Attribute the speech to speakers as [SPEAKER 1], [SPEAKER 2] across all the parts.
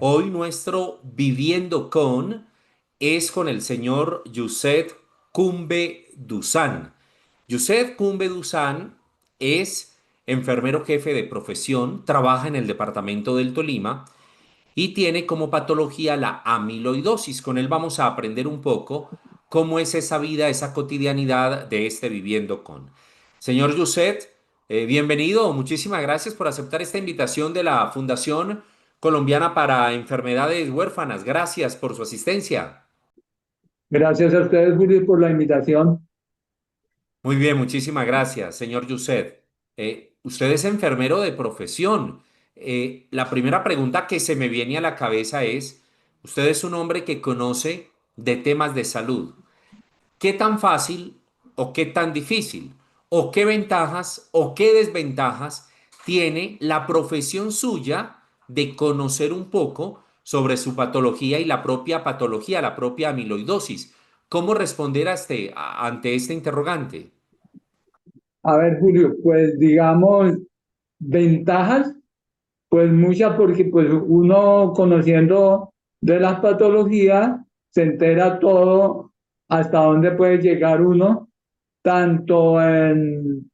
[SPEAKER 1] Hoy nuestro Viviendo con es con el señor Yuset Cumbe Dusan. Yuset Cumbe Dusan es enfermero jefe de profesión, trabaja en el departamento del Tolima y tiene como patología la amiloidosis. Con él vamos a aprender un poco cómo es esa vida, esa cotidianidad de este Viviendo con. Señor Yuset, bienvenido. Muchísimas gracias por aceptar esta invitación de la Fundación Colombiana para Enfermedades Huérfanas. Gracias por su asistencia.
[SPEAKER 2] Gracias a ustedes, Julio, por la invitación.
[SPEAKER 1] Muy bien, muchísimas gracias, señor Yuset. Usted es enfermero de profesión. La primera pregunta que se me viene a la cabeza es, usted es un hombre que conoce de temas de salud. ¿Qué tan fácil o qué tan difícil? ¿O qué ventajas o qué desventajas tiene la profesión suya de conocer un poco sobre su patología y la propia patología, la propia amiloidosis? ¿Cómo responder ante este interrogante?
[SPEAKER 2] A ver, Julio, pues digamos, ventajas, pues muchas, porque pues uno conociendo de las patologías se entera todo hasta dónde puede llegar uno, tanto en,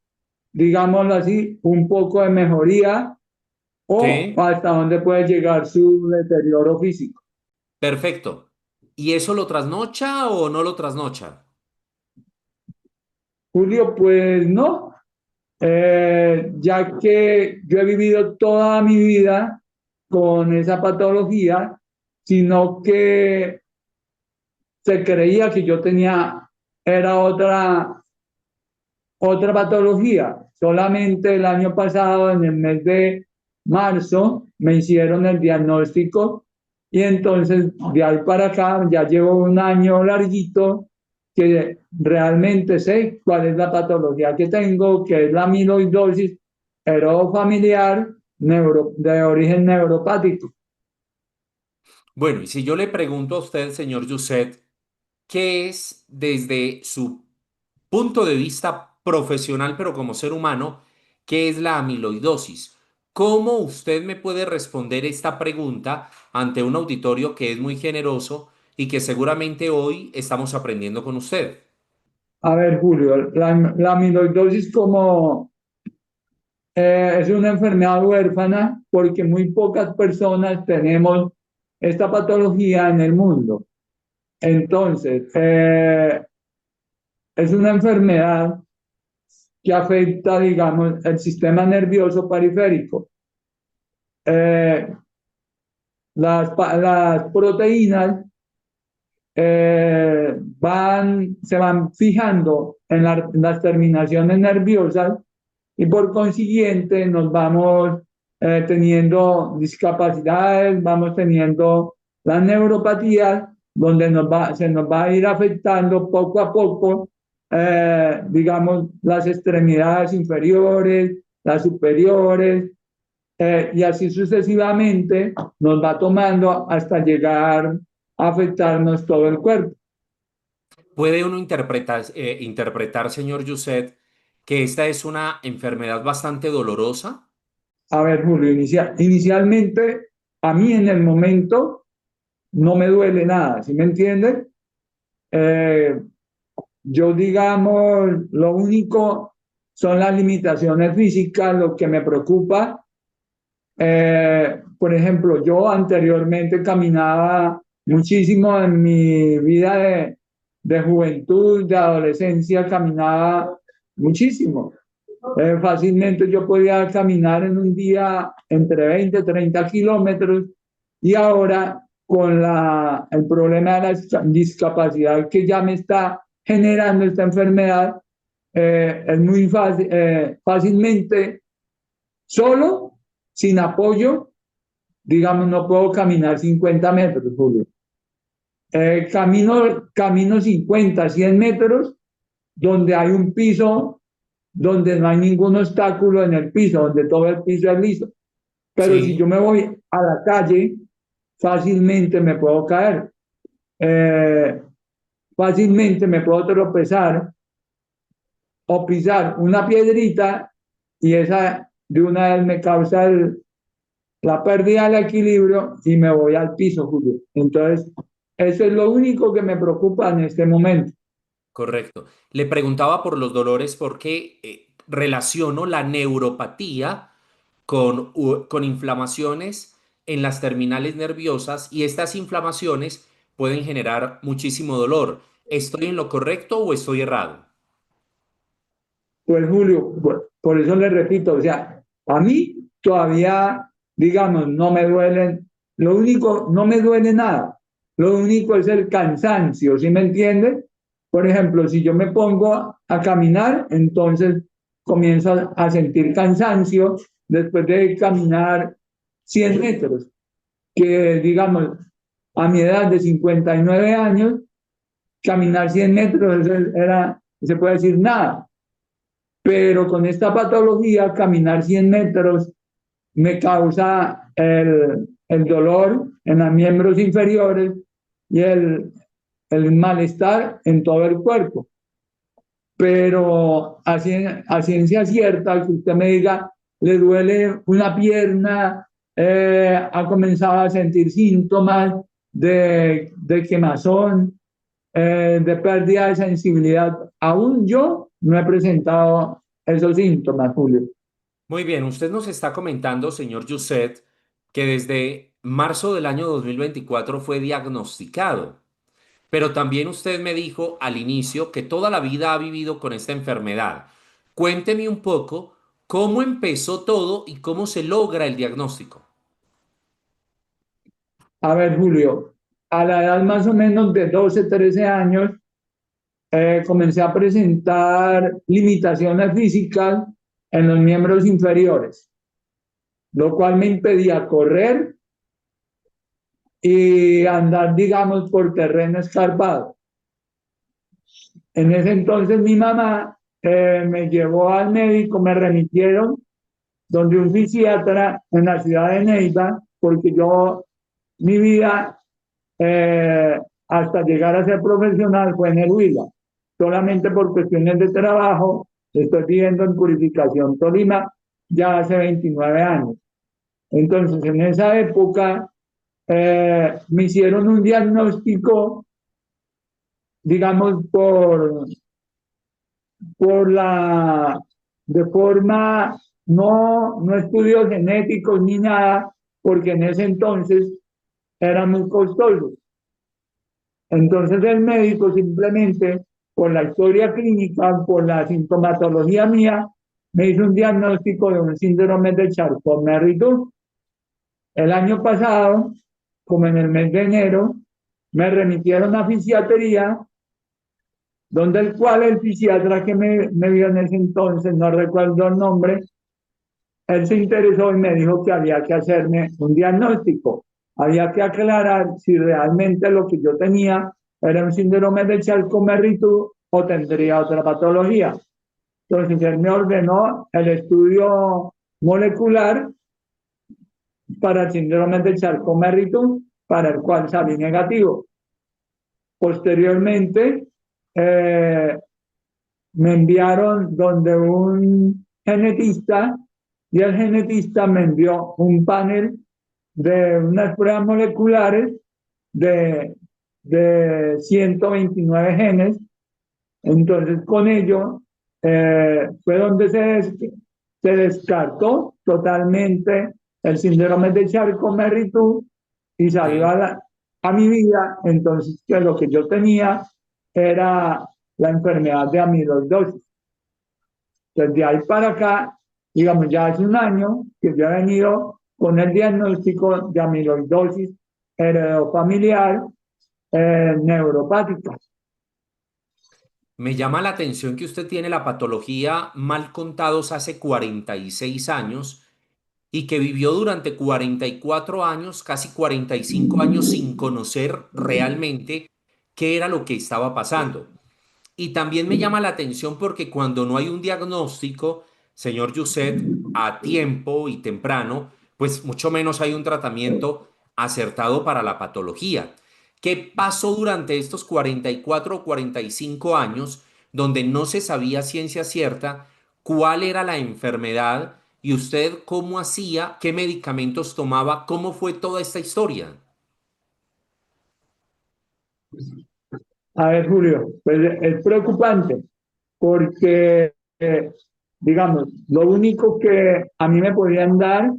[SPEAKER 2] digámoslo así, un poco de mejoría o
[SPEAKER 1] Sí,
[SPEAKER 2] hasta dónde puede llegar su deterioro físico.
[SPEAKER 1] perfecto. ¿Y eso lo trasnocha o no lo trasnocha?
[SPEAKER 2] Julio, pues no, ya que yo he vivido toda mi vida con esa patología, sino que se creía que yo tenía, era otra patología. Solamente el año pasado, en el mes de marzo, me hicieron el diagnóstico y entonces de ahí para acá ya llevo un año larguito que realmente sé cuál es la patología que tengo, que es la amiloidosis heredofamiliar de origen neuropático.
[SPEAKER 1] Bueno, y si yo le pregunto a usted, señor Yuset, ¿qué es desde su punto de vista profesional, pero como ser humano, qué es la amiloidosis? ¿Cómo usted me puede responder esta pregunta ante un auditorio que es muy generoso y que seguramente hoy estamos aprendiendo con usted?
[SPEAKER 2] A ver, Julio, la amiloidosis como es una enfermedad huérfana porque muy pocas personas tenemos esta patología en el mundo. Entonces, es una enfermedad que afecta, digamos, el sistema nervioso periférico. Eh, las proteínas se van fijando en las terminaciones nerviosas y por consiguiente nos vamos teniendo discapacidades, vamos teniendo las neuropatías, donde se nos va a ir afectando poco a poco, digamos, las extremidades inferiores, las superiores, y así sucesivamente nos va tomando hasta llegar a afectarnos todo el cuerpo.
[SPEAKER 1] ¿Puede uno interpretar, señor Yuset, que esta es una enfermedad bastante dolorosa?
[SPEAKER 2] A ver, Julio, inicialmente a mí en el momento no me duele nada, ¿sí me entiendes? Eh, yo, digamos, lo único son las limitaciones físicas, lo que me preocupa. Por ejemplo, yo anteriormente caminaba muchísimo en mi vida de juventud, de adolescencia, caminaba muchísimo. Fácilmente yo podía caminar en un día entre 20 y 30 kilómetros y ahora con el problema de la discapacidad que ya me está generando esta enfermedad, es muy fácil, fácilmente solo, sin apoyo, digamos, no puedo caminar 50 metros, Julio. Camino 50, 100 metros donde hay un piso, donde no hay ningún obstáculo en el piso, donde todo el piso es liso. Pero si yo
[SPEAKER 1] Sí.
[SPEAKER 2] me voy a la calle, fácilmente me puedo caer, eh, fácilmente me puedo tropezar o pisar una piedrita y esa de una vez me causa la pérdida del equilibrio y me voy al piso, Julio. Entonces, eso es lo único que me preocupa en este momento.
[SPEAKER 1] Correcto. Le preguntaba por los dolores porque relaciono la neuropatía con inflamaciones en las terminales nerviosas y estas inflamaciones pueden generar muchísimo dolor. ¿Estoy en lo correcto o estoy errado?
[SPEAKER 2] Pues Julio, por eso le repito, o sea, a mí todavía, digamos, no me duelen, lo único, no me duele nada, lo único es el cansancio, ¿sí me entiende? Por ejemplo, si yo me pongo a caminar, entonces comienzo a sentir cansancio después de caminar 100 metros, que digamos, a mi edad de 59 años, caminar 100 metros era, se puede decir nada, pero con esta patología, caminar 100 metros me causa el dolor en los miembros inferiores y el malestar en todo el cuerpo. Pero a ciencia cierta, que usted me diga, le duele una pierna, ha comenzado a sentir síntomas de quemazón, de pérdida de sensibilidad. Aún yo no he presentado esos síntomas, Julio.
[SPEAKER 1] Muy bien, usted nos está comentando, señor Yuset, que desde marzo del año 2024 fue diagnosticado, pero también usted me dijo al inicio que toda la vida ha vivido con esta enfermedad. Cuénteme un poco cómo empezó todo y cómo se logra el diagnóstico.
[SPEAKER 2] A ver, Julio, a la edad más o menos de 12, 13 años, comencé a presentar limitaciones físicas en los miembros inferiores, lo cual me impedía correr y andar, digamos, por terreno escarpado. En ese entonces mi mamá me llevó al médico, me remitieron donde un fisiatra en la ciudad de Neiva, porque yo, mi vida, hasta llegar a ser profesional fue en el Huila. Solamente por cuestiones de trabajo, estoy viviendo en Purificación, Tolima, ya hace 29 años. Entonces, en esa época, me hicieron un diagnóstico, digamos, por de forma, no estudios genéticos ni nada, porque en ese entonces era muy costoso. Entonces el médico simplemente, por la historia clínica, por la sintomatología mía, me hizo un diagnóstico de un síndrome de Charcot-Marie-Tooth. El año pasado, como en el mes de enero, me remitieron a fisiatría, donde el cual el fisiatra que me vio en ese entonces, no recuerdo el nombre, él se interesó y me dijo que había que hacerme un diagnóstico. Había que aclarar si realmente lo que yo tenía era un síndrome de Charcot-Marie-Tooth o tendría otra patología. Entonces él me ordenó el estudio molecular para el síndrome de Charcot-Marie-Tooth, para el cual salí negativo. Posteriormente, eh, me enviaron donde un genetista y el genetista me envió un panel de unas pruebas moleculares de, de 129 genes. Entonces, con ello fue donde se descartó totalmente el síndrome de Charcot-Marie-Tooth y salió
[SPEAKER 1] ¿Sí?
[SPEAKER 2] a mi vida. Entonces, que lo que yo tenía era la enfermedad de amiloidosis. Desde ahí para acá, digamos, ya hace un año que yo he venido con el diagnóstico de amiloidosis heredofamiliar neuropática.
[SPEAKER 1] Me llama la atención que usted tiene la patología mal contados hace 46 años y que vivió durante 44 años, casi 45 años sin conocer realmente qué era lo que estaba pasando. Y también me llama la atención porque cuando no hay un diagnóstico, señor Yuset, a tiempo y temprano, pues mucho menos hay un tratamiento acertado para la patología. ¿Qué pasó durante estos 44 o 45 años donde no se sabía ciencia cierta cuál era la enfermedad ¿Y usted cómo hacía? ¿Qué medicamentos tomaba? ¿Cómo fue toda esta historia?
[SPEAKER 2] A ver, Julio, pues es preocupante porque, digamos, lo único que a mí me podían dar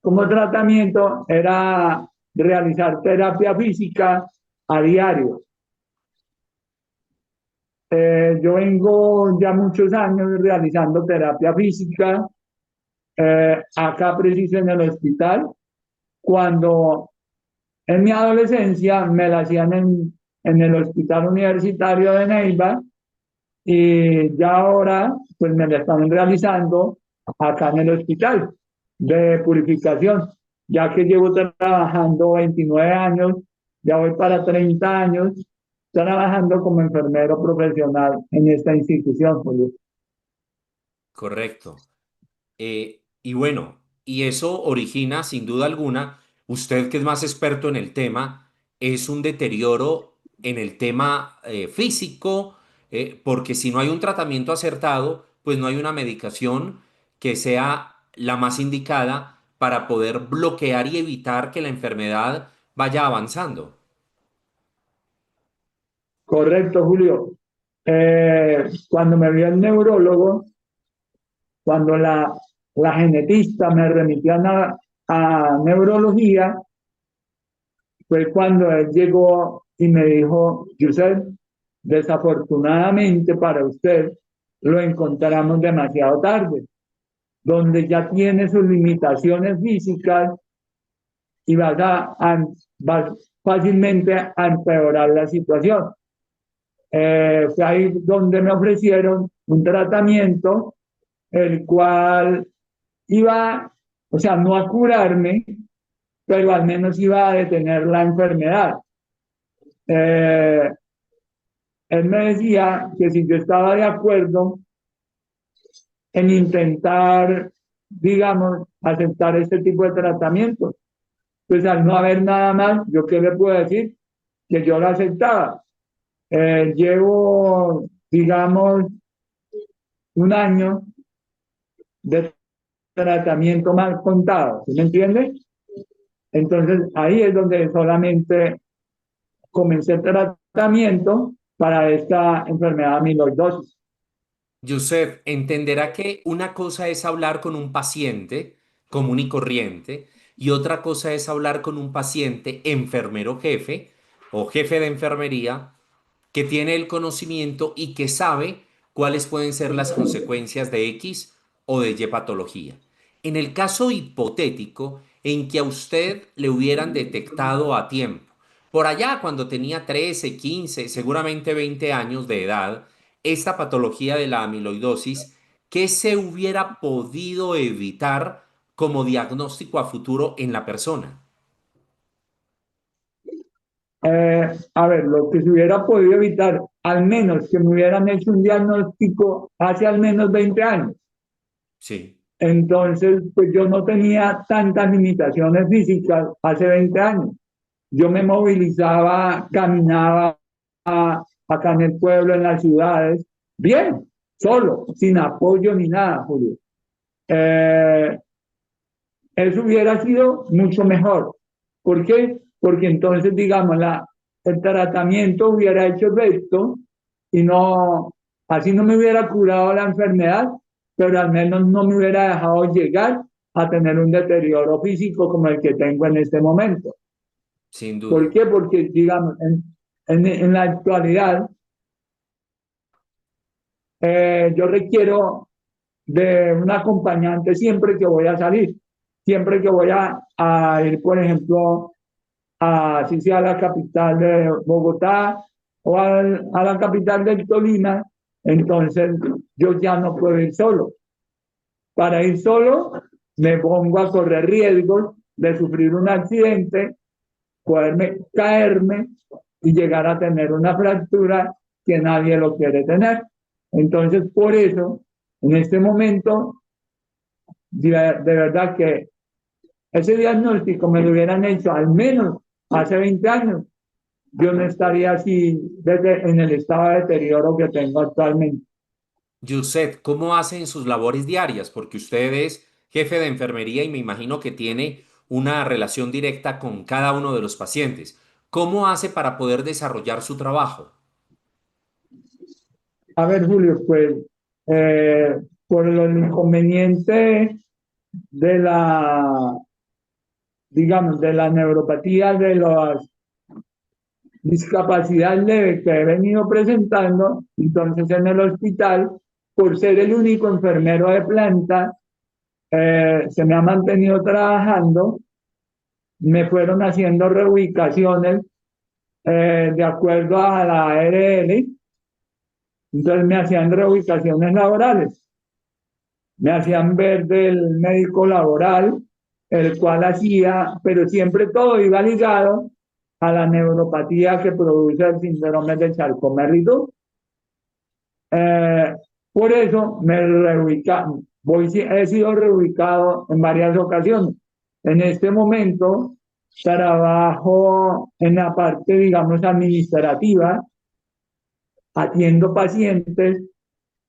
[SPEAKER 2] como tratamiento era realizar terapia física a diario. Yo vengo ya muchos años realizando terapia física acá preciso en el hospital. Cuando en mi adolescencia me la hacían en el Hospital Universitario de Neiva y ya ahora pues me la están realizando acá en el hospital de purificación, ya que llevo trabajando 29 años, ya voy para 30 años trabajando como enfermero profesional en esta institución, Julio.
[SPEAKER 1] Correcto. Y bueno, y eso origina, sin duda alguna, usted que es más experto en el tema, es un deterioro en el tema físico, porque si no hay un tratamiento acertado, pues no hay una medicación que sea la más indicada para poder bloquear y evitar que la enfermedad vaya avanzando.
[SPEAKER 2] Correcto, Julio. Cuando me vio el neurólogo, cuando la genetista me remitió a neurología, fue cuando él llegó y me dijo, Yusef, desafortunadamente para usted lo encontramos demasiado tarde, donde ya tiene sus limitaciones físicas y vas fácilmente a empeorar la situación. Fue ahí donde me ofrecieron un tratamiento, el cual iba, o sea, no a curarme, pero al menos iba a detener la enfermedad. Eh, Él me decía que si yo estaba de acuerdo en intentar, digamos, aceptar este tipo de tratamiento, pues al no haber nada más, yo qué le puedo decir, que yo lo aceptaba. Llevo, digamos, un año de tratamiento mal contado, ¿sí me entiende? Entonces ahí es donde solamente comencé el tratamiento para esta enfermedad amiloidosis.
[SPEAKER 1] Yusef, entenderá que una cosa es hablar con un paciente común y corriente y otra cosa es hablar con un paciente enfermero jefe o jefe de enfermería que tiene el conocimiento y que sabe cuáles pueden ser las consecuencias de X o de Y patología. En el caso hipotético en que a usted le hubieran detectado a tiempo, por allá cuando tenía 13, 15, seguramente 20 años de edad, esta patología de la amiloidosis, ¿qué se hubiera podido evitar como diagnóstico a futuro en la persona?
[SPEAKER 2] A ver, lo que se hubiera podido evitar, al menos que me hubieran hecho un diagnóstico hace al menos 20 años.
[SPEAKER 1] Sí,
[SPEAKER 2] Entonces, pues yo no tenía tantas limitaciones físicas hace 20 años. Yo me movilizaba, caminaba acá en el pueblo, en las ciudades, bien, solo, sin apoyo ni nada, Julio. Eh, Eso hubiera sido mucho mejor. ¿Por qué? Porque entonces, digamos, el tratamiento hubiera hecho efecto y no, así no me hubiera curado la enfermedad, pero al menos no me hubiera dejado llegar a tener un deterioro físico como el que tengo en este momento.
[SPEAKER 1] sin
[SPEAKER 2] ¿Por
[SPEAKER 1] duda.
[SPEAKER 2] qué? Porque, digamos, en la actualidad yo requiero de un acompañante siempre que voy a salir, siempre que voy a ir, por ejemplo, así sea la capital de Bogotá o a la capital del Tolima, entonces yo ya no puedo ir solo. Para ir solo me pongo a correr riesgos de sufrir un accidente, poderme caerme y llegar a tener una fractura que nadie lo quiere tener. Entonces, por eso, en este momento, de verdad que ese diagnóstico me lo hubieran hecho al menos hace 20 años, yo no estaría así en el estado de deterioro que tengo actualmente.
[SPEAKER 1] Yuset, ¿cómo hacen sus labores diarias? Porque usted es jefe de enfermería y me imagino que tiene una relación directa con cada uno de los pacientes. ¿Cómo hace para poder desarrollar su trabajo?
[SPEAKER 2] A ver, Julio, pues eh, por el inconveniente de la, digamos, de la neuropatía, de las discapacidad leve que he venido presentando, entonces en el hospital, por ser el único enfermero de planta, se me ha mantenido trabajando, me fueron haciendo reubicaciones de acuerdo a la ARL, entonces me hacían reubicaciones laborales, me hacían ver del médico laboral, el cual hacía, pero siempre todo iba ligado a la neuropatía que produce el síndrome de Charcot-Marie-Tooth. Eh, por eso he sido reubicado en varias ocasiones. En este momento trabajo en la parte, digamos, administrativa, atiendo pacientes,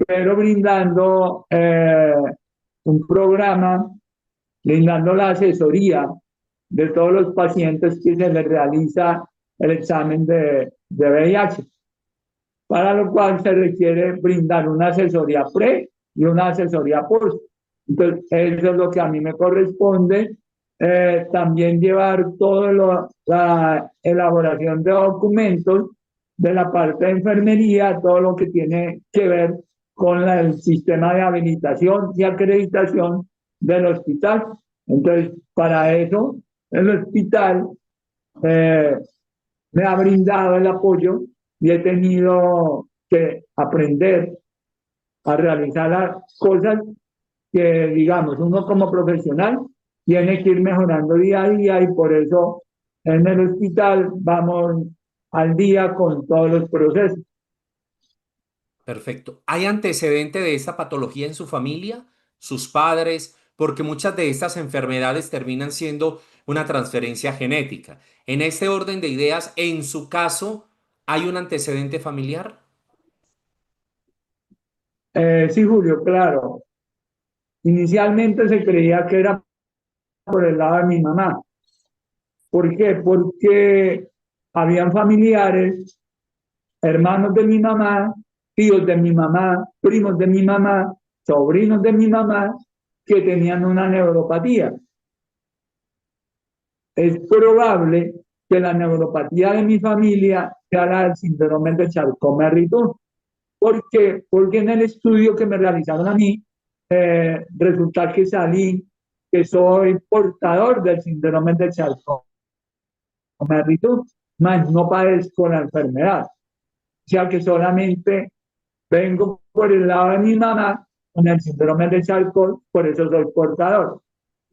[SPEAKER 2] pero brindando un programa, brindando la asesoría de todos los pacientes que se les realiza el examen de VIH, para lo cual se requiere brindar una asesoría pre y una asesoría post. Entonces, eso es lo que a mí me corresponde. También llevar toda la elaboración de documentos de la parte de enfermería, todo lo que tiene que ver con el sistema de habilitación y acreditación del hospital. Entonces, para eso, el hospital eh, me ha brindado el apoyo y he tenido que aprender a realizar las cosas que, digamos, uno como profesional tiene que ir mejorando día a día y por eso en el hospital vamos al día con todos los procesos.
[SPEAKER 1] Perfecto. ¿Hay antecedente de esta patología en su familia? ¿Sus padres? Porque muchas de estas enfermedades terminan siendo una transferencia genética. En este orden de ideas, en su caso, ¿hay un antecedente familiar?
[SPEAKER 2] Sí, Julio, claro. Inicialmente se creía que era por el lado de mi mamá. ¿Por qué? Porque habían familiares, hermanos de mi mamá, tíos de mi mamá, primos de mi mamá, sobrinos de mi mamá, que tenían una neuropatía. Es probable que la neuropatía de mi familia sea la del síndrome de Charcot-Marie-Tooth. ¿Por qué? Porque en el estudio que me realizaron a mí, resulta que salí que soy portador del síndrome de Charcot-Marie-Tooth, más no padezco la enfermedad. O sea que solamente vengo por el lado de mi mamá con el síndrome de Charcot, por eso soy portador.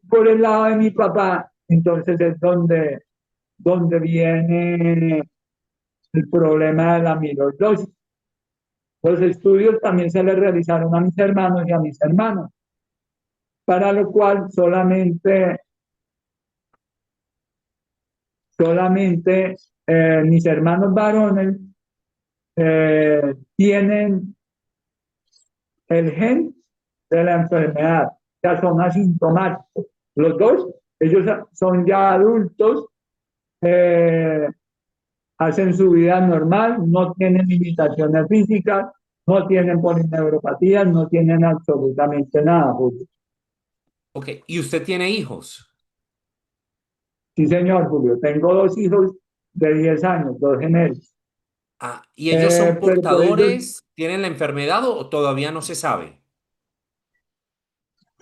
[SPEAKER 2] Por el lado de mi papá, entonces es donde viene el problema de la amiloidosis. Los estudios también se les realizaron a mis hermanos y a mis hermanas, para lo cual solamente mis hermanos varones tienen el gen de la enfermedad, ya son asintomáticos. Los dos, ellos son ya adultos, eh, hacen su vida normal, no tienen limitaciones físicas, no tienen polineuropatías, no tienen absolutamente nada, Julio.
[SPEAKER 1] Ok, ¿y usted tiene hijos?
[SPEAKER 2] Sí, señor, Julio, tengo dos hijos de 10 años, dos gemelos.
[SPEAKER 1] Ah, ¿y ellos son
[SPEAKER 2] Pero por ellos
[SPEAKER 1] portadores? ¿Tienen la enfermedad o todavía no se sabe?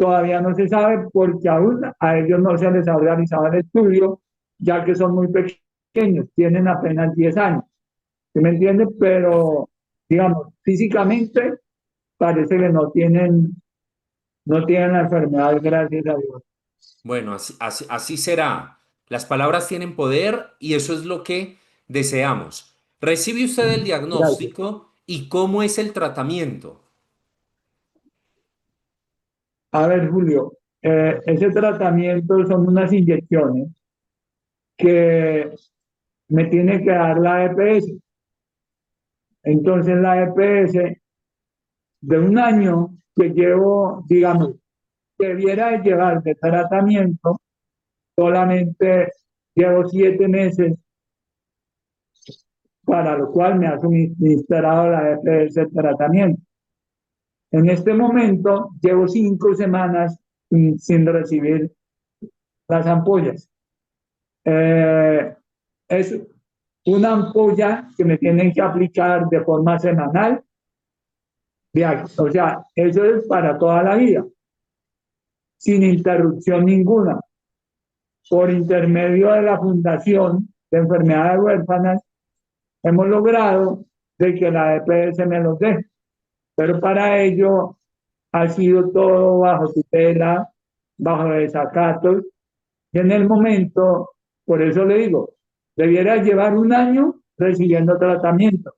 [SPEAKER 2] todavía no se sabe porque aún a ellos no se les ha realizado el estudio, ya que son muy pequeños, tienen apenas 10 años. ¿Sí me entiende?
[SPEAKER 1] Perfecto.
[SPEAKER 2] Pero, digamos, físicamente parece que no tienen la enfermedad, gracias a Dios.
[SPEAKER 1] Bueno, así será. Las palabras tienen poder y eso es lo que deseamos. ¿Recibe usted el
[SPEAKER 2] Gracias.
[SPEAKER 1] diagnóstico y cómo es el tratamiento?
[SPEAKER 2] A ver, Julio, ese tratamiento son unas inyecciones que me tiene que dar la EPS. Entonces la EPS de un año que llevo, digamos, que debiera de llevar de tratamiento, solamente llevo 7 meses, para lo cual me ha suministrado la EPS el tratamiento. En este momento llevo 5 semanas sin recibir las ampollas. Eh, es una ampolla que me tienen que aplicar de forma semanal, o sea, eso es para toda la vida, sin interrupción ninguna. Por intermedio de la Fundación de Enfermedades Huérfanas, hemos logrado de que la EPS me los dé, pero para ello ha sido todo bajo tutela, bajo desacatos, y en el momento, por eso le digo, debiera llevar un año recibiendo tratamiento,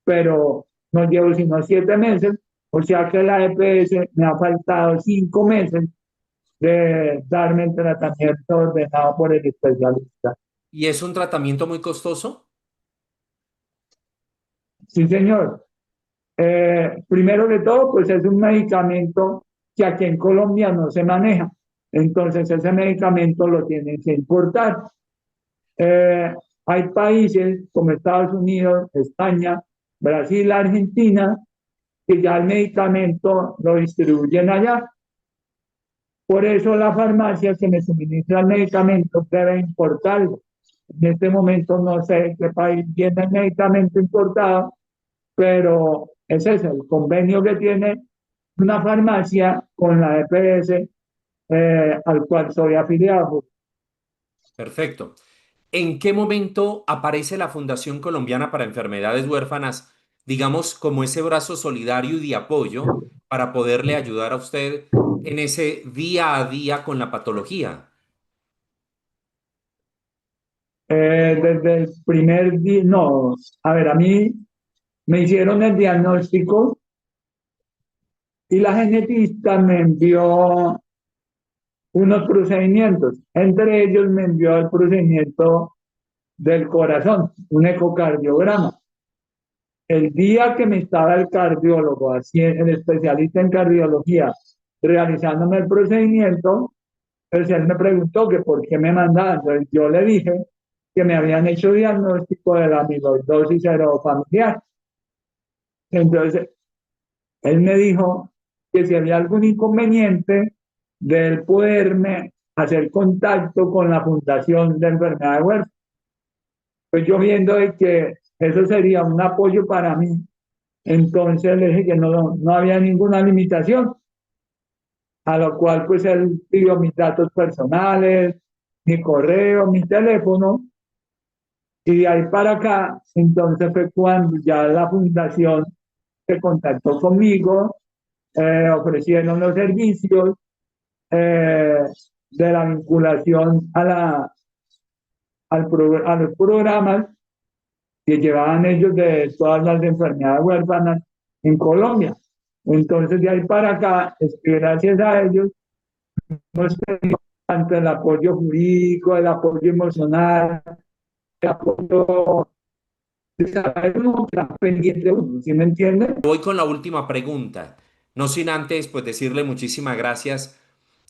[SPEAKER 2] pero no llevo sino 7 meses, o sea que la EPS me ha faltado 5 meses de darme el tratamiento ordenado por el especialista.
[SPEAKER 1] ¿Y es un tratamiento muy costoso?
[SPEAKER 2] Sí, señor. Primero de todo, pues es un medicamento que aquí en Colombia no se maneja. Entonces, ese medicamento lo tienen que importar. Hay países como Estados Unidos, España, Brasil, Argentina, que ya el medicamento lo distribuyen allá. Por eso la farmacia que me suministra el medicamento debe importarlo. En este momento no sé qué país tiene el medicamento importado, pero ese es el convenio que tiene una farmacia con la EPS, al cual soy afiliado.
[SPEAKER 1] Perfecto. ¿En qué momento aparece la Fundación Colombiana para Enfermedades Huérfanas, digamos, como ese brazo solidario y de apoyo para poderle ayudar a usted en ese día a día con la patología?
[SPEAKER 2] Desde el primer día, no, a ver, a mí me hicieron el diagnóstico y la genetista me envió unos procedimientos. Entre ellos me envió el procedimiento del corazón, un ecocardiograma. El día que me estaba el cardiólogo, así el especialista en cardiología, realizándome el procedimiento, pues él me preguntó que por qué me mandaba. Entonces yo le dije que me habían hecho diagnóstico de la amiloidosis familiar. Entonces él me dijo que si había algún inconveniente de él poderme hacer contacto con la Fundación de Enfermedades de Huérfanos. Pues yo viendo de que eso sería un apoyo para mí, entonces le dije que no había ninguna limitación, a lo cual pues él pidió mis datos personales, mi correo, mi teléfono, y de ahí para acá, entonces fue cuando ya la fundación se contactó conmigo, ofrecieron los servicios, eh, de la vinculación a los programas que llevaban ellos de todas las enfermedades huérfanas en Colombia. Entonces, de ahí para acá, es que gracias a ellos, hemos tenido tanto el apoyo jurídico, el apoyo emocional, el apoyo de saber uno que está pendiente de uno, ¿sí me entiende?
[SPEAKER 1] Voy con la última pregunta, no sin antes pues decirle muchísimas gracias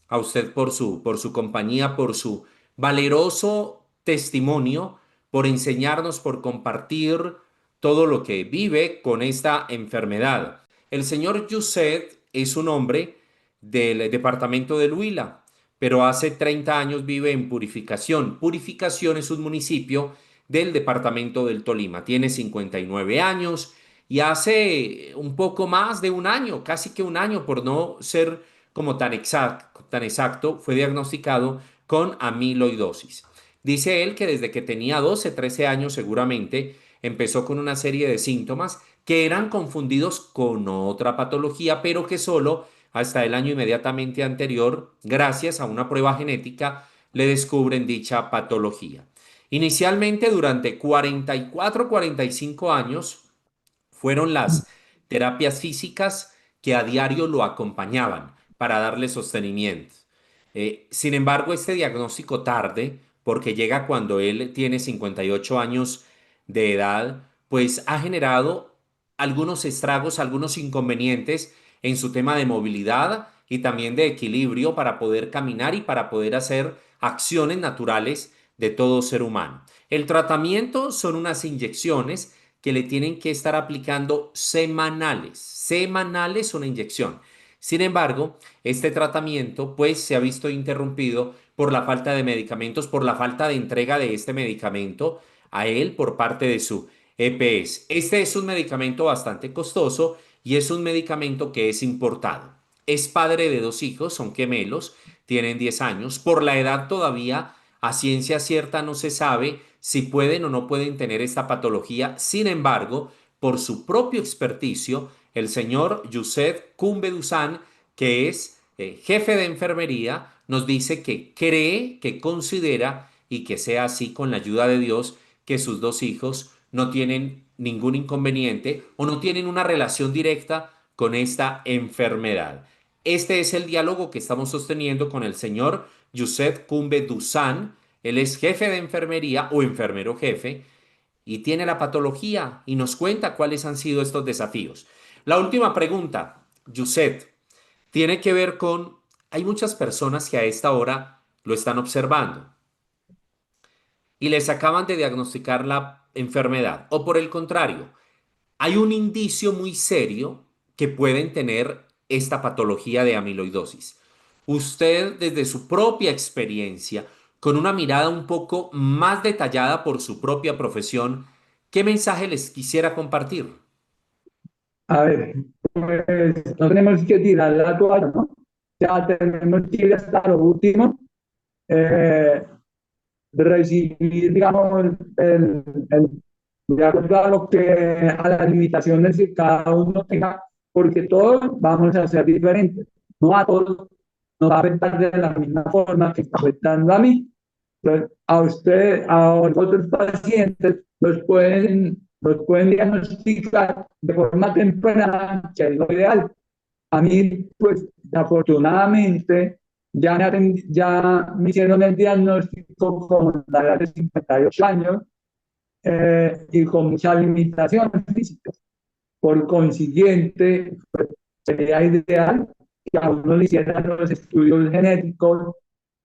[SPEAKER 1] a usted por su compañía, por su valeroso testimonio, por enseñarnos, por compartir todo lo que vive con esta enfermedad. El señor Yuset es un hombre del departamento de Huila, pero hace 30 años vive en Purificación. Purificación es un municipio del departamento del Tolima. Tiene 59 años y hace un poco más de un año, casi que un año por no ser como tan exacto, fue diagnosticado con amiloidosis. Dice él que desde que tenía 12, 13 años seguramente empezó con una serie de síntomas que eran confundidos con otra patología, pero que solo hasta el año inmediatamente anterior, gracias a una prueba genética, le descubren dicha patología. Inicialmente, durante 44, 45 años, fueron las terapias físicas que a diario lo acompañaban para darle sostenimiento. Sin embargo, este diagnóstico tarde, porque llega cuando él tiene 58 años de edad, pues ha generado algunos estragos, algunos inconvenientes en su tema de movilidad y también de equilibrio para poder caminar y para poder hacer acciones naturales de todo ser humano. El tratamiento son unas inyecciones que le tienen que estar aplicando semanales. Semanales una inyección. Sin embargo, este tratamiento pues se ha visto interrumpido por la falta de medicamentos, por la falta de entrega de este medicamento a él por parte de su EPS. Este es un medicamento bastante costoso y es un medicamento que es importado. Es padre de dos hijos, son gemelos, tienen 10 años. Por la edad todavía a ciencia cierta no se sabe si pueden o no pueden tener esta patología. Sin embargo, por su propio experticio, el señor Youssef Koumbe que es jefe de enfermería, nos dice que cree, que considera y que sea así con la ayuda de Dios, que sus dos hijos no tienen ningún inconveniente o no tienen una relación directa con esta enfermedad. Este es el diálogo que estamos sosteniendo con el señor Youssef Koumbe Dusan. Él es jefe de enfermería o enfermero jefe y tiene la patología y nos cuenta cuáles han sido estos desafíos. La última pregunta, Youssef, tiene que ver con, hay muchas personas que a esta hora lo están observando y les acaban de diagnosticar la enfermedad. O por el contrario, hay un indicio muy serio que pueden tener esta patología de amiloidosis. Usted, desde su propia experiencia, con una mirada un poco más detallada por su propia profesión, ¿qué mensaje les quisiera compartir?
[SPEAKER 2] A ver, pues no tenemos que tirar la toalla, ¿no? Ya tenemos que ir hasta lo último, eh, recibir, digamos, de acuerdo a lo que, a las limitaciones que cada uno tenga, porque todos vamos a ser diferentes. No a todos nos va a afectar de la misma forma que está afectando a mí. Entonces, a usted, a otros pacientes, los pueden diagnosticar de forma temprana, que es lo ideal. A mí, pues, afortunadamente, ya me hicieron el diagnóstico con la edad de 58 años y con muchas limitaciones físicas. Por consiguiente, pues, sería ideal que a uno le hicieran los estudios genéticos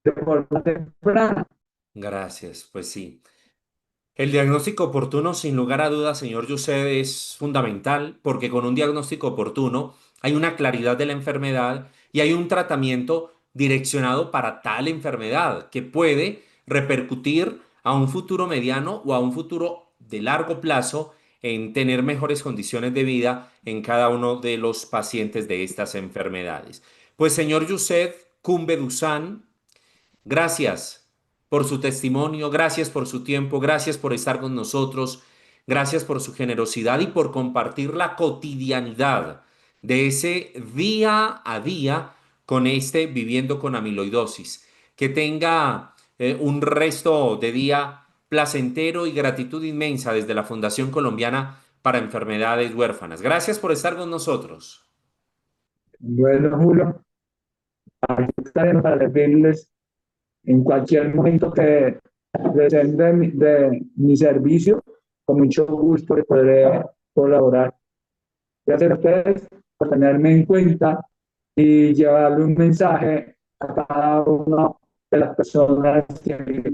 [SPEAKER 2] de forma temprana.
[SPEAKER 1] Gracias, pues sí. El diagnóstico oportuno, sin lugar a dudas, señor Yused, es fundamental porque con un diagnóstico oportuno hay una claridad de la enfermedad y hay un tratamiento direccionado para tal enfermedad que puede repercutir a un futuro mediano o a un futuro de largo plazo en tener mejores condiciones de vida en cada uno de los pacientes de estas enfermedades. Pues, señor Yused Koumbe Dusan, gracias por su testimonio, gracias por su tiempo, gracias por estar con nosotros, gracias por su generosidad y por compartir la cotidianidad de ese día a día con este viviendo con amiloidosis. Que tenga un resto de día placentero y gratitud inmensa desde la Fundación Colombiana para Enfermedades Huérfanas. Gracias por estar con nosotros.
[SPEAKER 2] Bueno, Julio, aquí estaremos para servirles en cualquier momento que deseen de mi servicio. Con mucho gusto les podré colaborar. Gracias a ustedes por tenerme en cuenta y llevarle un mensaje a cada una de las personas que